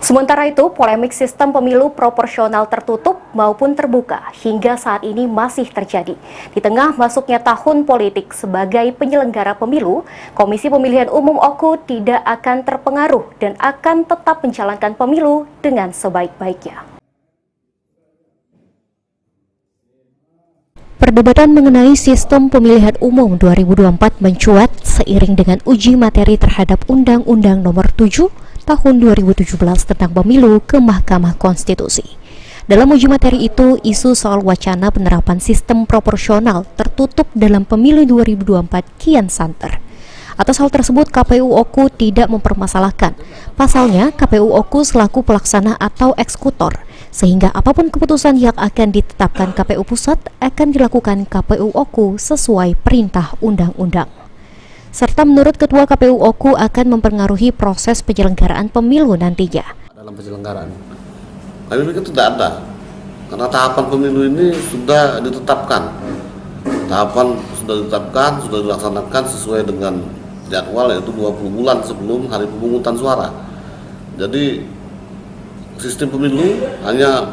Sementara itu, polemik sistem pemilu proporsional tertutup maupun terbuka hingga saat ini masih terjadi. Di tengah masuknya tahun politik sebagai penyelenggara pemilu, Komisi Pemilihan Umum (OKU) tidak akan terpengaruh dan akan tetap menjalankan pemilu dengan sebaik-baiknya. Perdebatan mengenai sistem pemilihan umum 2024 mencuat seiring dengan uji materi terhadap Undang-Undang Nomor 7 Tahun 2017 tentang pemilu ke Mahkamah Konstitusi. Dalam uji materi itu, isu soal wacana penerapan sistem proporsional tertutup dalam pemilu 2024 kian santer. Atas hal tersebut, KPU OKU tidak mempermasalahkan. Pasalnya, KPU OKU selaku pelaksana atau eksekutor, sehingga apapun keputusan yang akan ditetapkan KPU Pusat akan dilakukan KPU OKU sesuai perintah undang-undang. Serta menurut Ketua KPU OKU akan mempengaruhi proses penyelenggaraan pemilu nantinya. Dalam penyelenggaraan, kami pikir tidak ada, karena tahapan pemilu ini sudah ditetapkan. Tahapan sudah ditetapkan, sudah dilaksanakan sesuai dengan jadwal, yaitu 20 bulan sebelum hari pemungutan suara. Jadi sistem pemilu hanya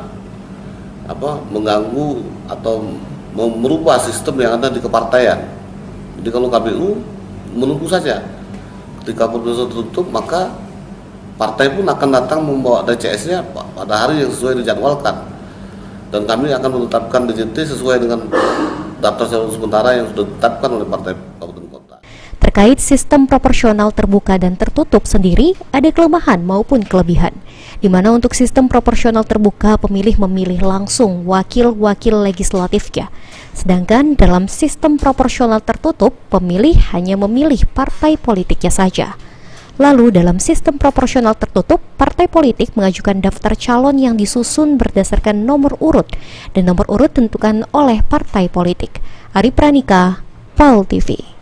mengganggu atau merubah sistem yang ada di kepartaian. Jadi kalau KPU menunggu saja, ketika pemilu tertutup maka partai pun akan datang membawa DCS-nya pada hari yang sesuai dijadwalkan, dan kami akan menetapkan DJT sesuai dengan daftar calon sementara yang sudah ditetapkan oleh partai kabupaten kota. Terkait sistem proporsional terbuka dan tertutup sendiri, ada kelemahan maupun kelebihan, di mana untuk sistem proporsional terbuka pemilih memilih langsung wakil-wakil legislatifnya. Sedangkan dalam sistem proporsional tertutup, pemilih hanya memilih partai politiknya saja. Lalu dalam sistem proporsional tertutup, partai politik mengajukan daftar calon yang disusun berdasarkan nomor urut, dan nomor urut ditentukan oleh partai politik. Ari Pranika, PAL TV.